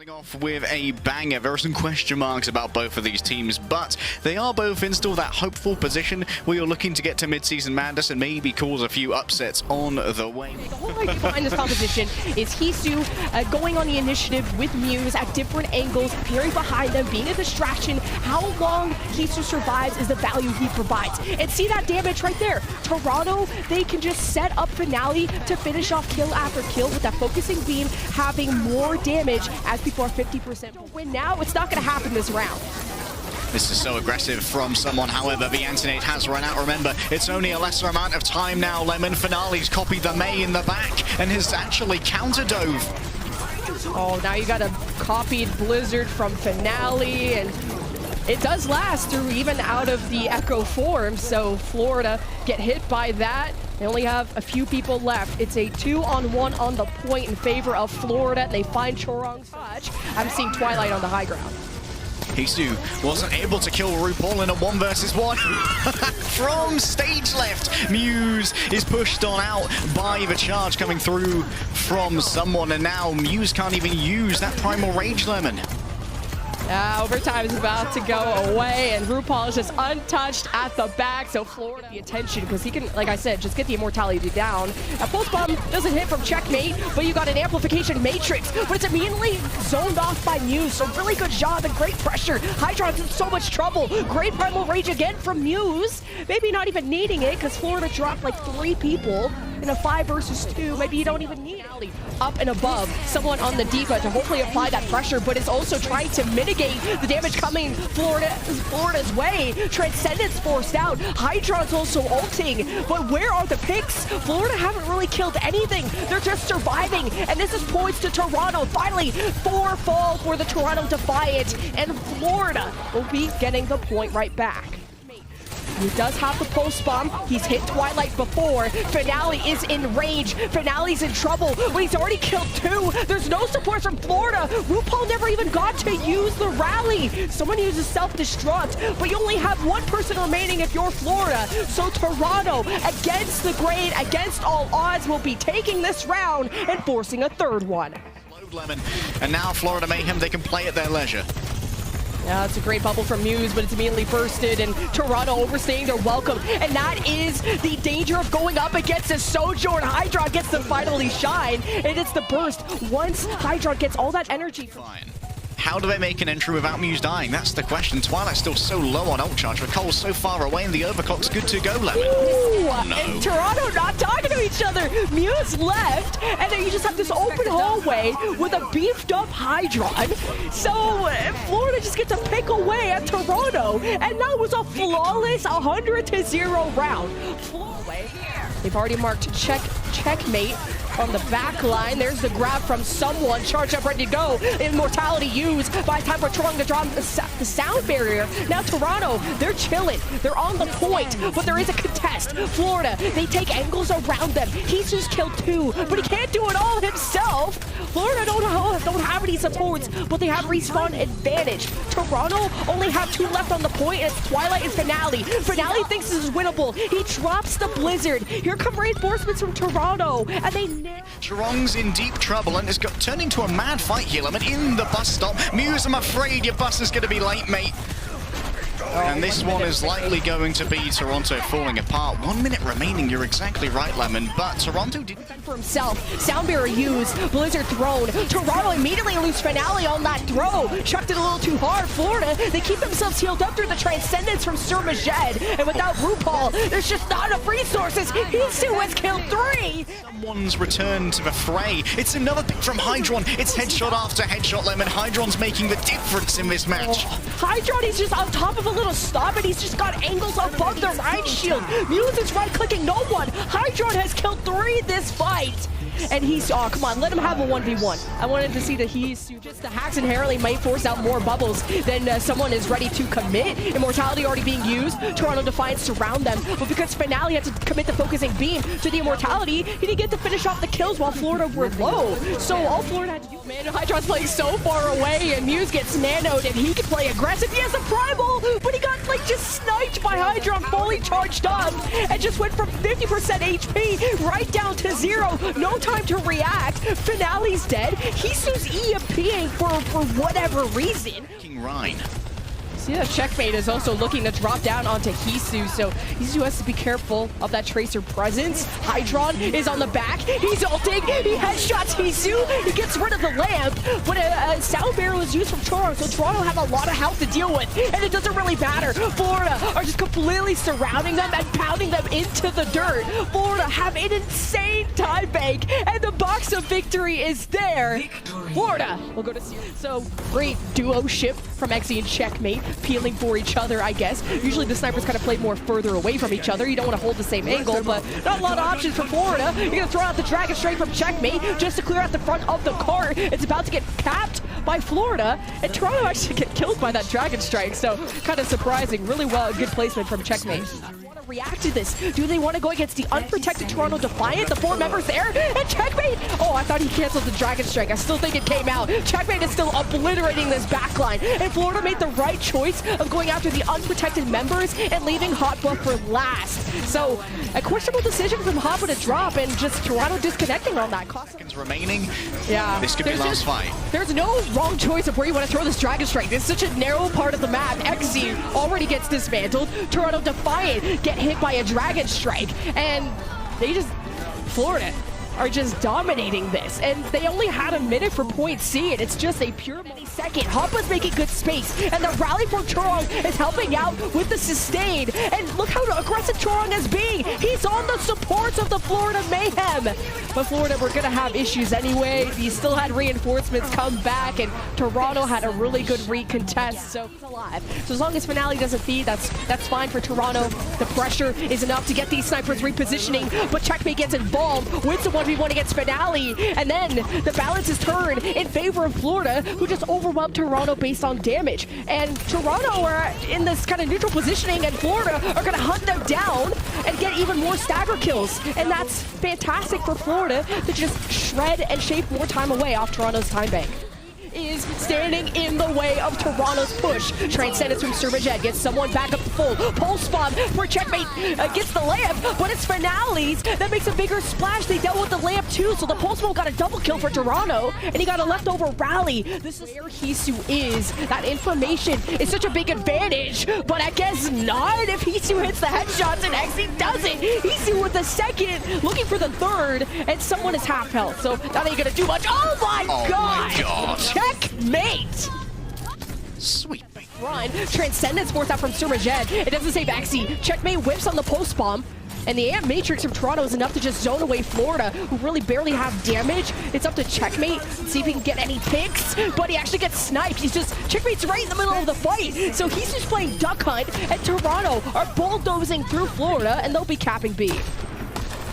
Starting off with a banger. There are some question marks about both of these teams, but they are both in still that hopeful position where you're looking to get to mid-season madness and maybe cause a few upsets on the way. The whole idea behind this competition is Hisu going on the initiative with Muse at different angles, appearing behind them, being a distraction. How long Hisu survives is the value he provides. And see that damage right there. Toronto, they can just set up Finale to finish off kill after kill with that focusing beam, having more damage as people are 50%. Win now, it's not going to happen this round. This is so aggressive from someone, however, the Antinate has run out. Remember, it's only a lesser amount of time now. Lemon Finale's copied the May in the back and has actually counter-dove. Oh, now you got a copied Blizzard from Finale, and it does last through even out of the Echo form, so Florida get hit by that. They only have a few people left. It's a 2-on-1 on the point in favor of Florida, and they find Chorong's touch. I'm seeing Twilight on the high ground. Hisu wasn't able to kill RuPaul in a 1 versus 1 from stage left. Muse is pushed on out by the charge coming through from someone, and now Muse can't even use that Primal Rage Lemon. Overtime is about to go away, and RuPaul is just untouched at the back, so Florida the attention because he can, like I said, just get the immortality down. A pulse bomb doesn't hit from Checkmate, but you got an amplification matrix, but it's immediately zoned off by Muse, so really good job and great pressure. Hydron's in so much trouble. Great Primal Rage again from Muse. Maybe not even needing it because Florida dropped like 3 people in a 5 versus 2. Maybe you don't even need it. Up and above, someone on the D.Va to hopefully apply that pressure, but is also trying to mitigate the damage coming Florida's way. Transcendence forced out. Hydron's also ulting, but where are the picks? Florida haven't really killed anything. They're just surviving, and this is points to Toronto. Finally, 4 fall for the Toronto Defiant, and Florida will be getting the point right back. He does have the post bomb. He's hit Twilight before. Finale is in range. Finale's in trouble, but he's already killed 2. There's no support from Florida. RuPaul never even got to use the rally. Someone uses self-destruct, but you only have 1 person remaining if you're Florida. So Toronto, against the grain, against all odds, will be taking this round and forcing a 3rd one. Lemon, and now Florida Mayhem, they can play at their leisure. Yeah, it's a great bubble from Muse, but it's immediately bursted, and Toronto overstaying their welcome. And that is the danger of going up against a Sojourn. Hydron gets to finally shine, and it's the burst. Once Hydron gets all that energy. Fine. How do they make an entry without Muse dying? That's the question. Twilight's still so low on ult charge, but Cole's so far away, and the overclock's good to go, Lemon. Ooh, no. And Toronto not talking to each other. Muse left, and then you just have this open hallway with a beefed up Hydron. So Florida just gets to pick away at Toronto, and that was a flawless 100-0 round. They've already marked checkmate on the back line. There's the grab from someone. Charge up, ready to go. Immortality used by the time we're trying to drop the sound barrier. Now Toronto, they're chilling. They're on the point, but there is a contest. Florida, they take angles around them. He's just killed 2, but he can't do it all himself. Florida don't have any supports, but they have respawn advantage. Toronto only have 2 left on the point, and it's Twilight and Finale. Finale thinks this is winnable. He drops the Blizzard. Here come reinforcements from Toronto, and they Chorong's in deep trouble, and it's turned into a mad fight here, Lemon, in the bus stop. Muse, I'm afraid your bus is going to be late, mate. And this one is likely going to be Toronto falling apart. 1 minute remaining, you're exactly right, Lemon, but Toronto didn't for himself. Sound barrier used, Blizzard thrown. Toronto immediately lose Finale on that throw. Chucked it a little too hard. Florida, they keep themselves healed up through the Transcendence from Sir Majed, and without RuPaul, there's just not enough resources. Hisu has killed 3. Someone's returned to the fray. It's another pick from Hydron. It's headshot after headshot, Lemon. Hydron's making the difference in this match. Hydron is just on top of a little stop, and he's just got angles above the right shield. Muse is right-clicking no one. Hydron has killed 3 this fight. And he's, oh, come on, let him have a 1v1. I wanted to see that he's just the hacks inherently might force out more bubbles than someone is ready to commit. Immortality already being used. Toronto Defiant surround them, but because Finale had to commit the focusing beam to the Immortality, he didn't get to finish off the kills while Florida were low. So all Florida had to do, man, Hydron's playing so far away, and Muse gets nanoed, and he can play aggressive. He has a Primal, but he got Finale just sniped by Hydron, fully charged up, and just went from 50% HP right down to 0. No time to react. Finale's dead. Hisu's EMPing for whatever reason. Reign. See that Checkmate is also looking to drop down onto Hisu, so Hisu has to be careful of that Tracer presence. Hydron is on the back, he's ulting, he headshots Hisu, he gets rid of the lamp, but a sound barrel is used from Toronto, so Toronto have a lot of health to deal with, and it doesn't really matter. Florida are just completely surrounding them and pounding them into the dirt. Florida have an insane time bank, and the box of victory is there. Florida will go to series. So great duo ship from Exy and Checkmate, peeling for each other, I guess. Usually the snipers kind of play more further away from each other. You don't want to hold the same angle, but not a lot of options for Florida. You're going to throw out the Dragon Strike from Checkmate just to clear out the front of the cart. It's about to get capped by Florida, and Toronto actually get killed by that Dragon Strike, so kind of surprising. Really well, good placement from Checkmate. React to this. Do they want to go against the unprotected Toronto Defiant? The 4 members there, and Checkmate! Oh, I thought he canceled the Dragon Strike. I still think it came out. Checkmate is still obliterating this backline, and Florida made the right choice of going after the unprotected members and leaving Hot Buff for last. So, a questionable decision from Hoppa to drop, and just Toronto disconnecting on that. Seconds remaining. Yeah. This could be last fight. There's no wrong choice of where you want to throw this Dragon Strike. This is such a narrow part of the map. Exy already gets dismantled. Toronto Defiant get hit by a Dragon Strike, and they just, Florida are just dominating this, and they only had a minute for point C, and it's just a pure millisecond. Hoppa's making good space, and the rally from Chorong is helping out with the sustain, and look how aggressive Chorong is being. He's on the supports of the Florida Mayhem, but Florida were gonna have issues anyway. He still had reinforcements come back, and Toronto had a really good recontest, so he's alive. So as long as Finale doesn't feed, that's fine for Toronto. The pressure is enough to get these snipers repositioning, but Checkmate gets involved, wins the 1v1 against Finale, and then the balance is turned in favor of Florida, who just overwhelmed Toronto based on damage. And Toronto are in this kind of neutral positioning, and Florida are going to hunt them down and get even more stagger kills. And that's fantastic for Florida to just shred and shave more time away off Toronto's time bank. Is standing in the way of Toronto's push. Transcendence from Surmajet gets someone back up to full. Pulse bomb for Checkmate gets the lamp, but it's Finales that makes a bigger splash. They dealt with the lamp too, so the Pulse bomb got a double kill for Toronto, and he got a leftover rally. This is where Hisu is. That information is such a big advantage, but I guess not if Hisu hits the headshots and Exy doesn't. Hisu with the second, looking for the third, and someone is half health, so that ain't gonna do much. Oh my god! My god. Checkmate! Sweet. Run. Transcendence forced out from Surmajet. It doesn't save Exy. Checkmate whips on the post bomb. And the Amp Matrix from Toronto is enough to just zone away Florida, who really barely have damage. It's up to Checkmate. See if he can get any picks. But he actually gets sniped. He's just, Checkmate's right in the middle of the fight. So he's just playing Duck Hunt. And Toronto are bulldozing through Florida, and they'll be capping B.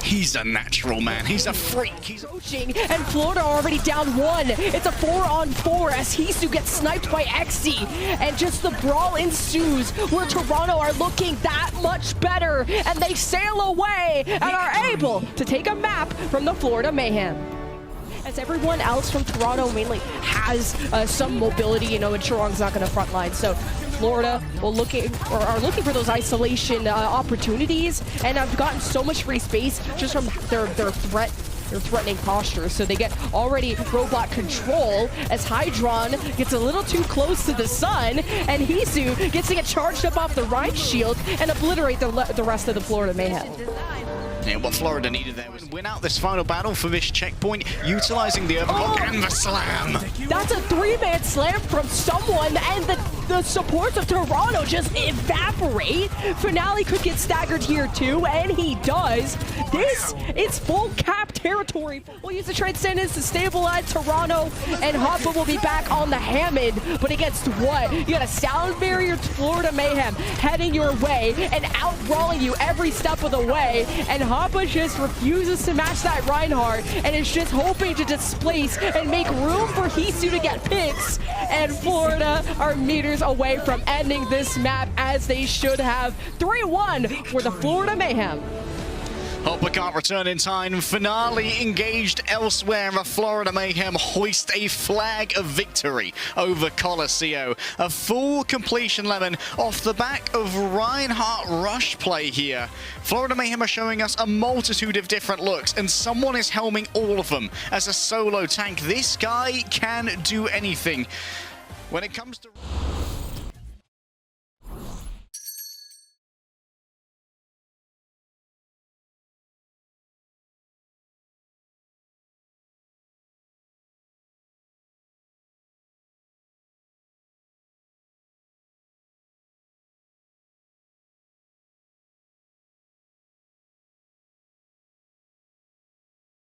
He's a natural, man. He's a freak. He's coaching, and Florida already down 1. It's a 4-on-4 as Hisu gets sniped by Exy, and just the brawl ensues where Toronto are looking that much better, and they sail away and are able to take a map from the Florida Mayhem. As everyone else from Toronto mainly has some mobility, you know, and Chorong's not going to frontline, so Florida are looking for those isolation opportunities, and have gotten so much free space just from their threatening posture. So they get already robot control as Hydron gets a little too close to the sun, and Hisu gets to get charged up off the Reign shield and obliterate the rest of the Florida Mayhem. Yeah, what Florida needed there was win out this final battle for this checkpoint, utilizing the overclock and the slam. That's a 3-man slam from someone, and the supports of Toronto just evaporate. Finale could get staggered here too, and he does. This is full cap territory. We'll use the Transcendence to stabilize Toronto, and Hoppa will be back on the Hammond. But against what? You got a sound barrier to Florida Mayhem heading your way and outbrawling you every step of the way, and Hoppa just refuses to match that Reinhardt, and is just hoping to displace and make room for Hisu to get picks. And Florida are meters away from ending this map, as they should have. 3-1 for the Florida Mayhem. Hopper can't return in time. Finale engaged elsewhere. A Florida Mayhem hoist a flag of victory over Colosseo. A full completion lemon off the back of Reinhardt rush play here. Florida Mayhem are showing us a multitude of different looks, and someone is helming all of them as a solo tank. This guy can do anything when it comes to...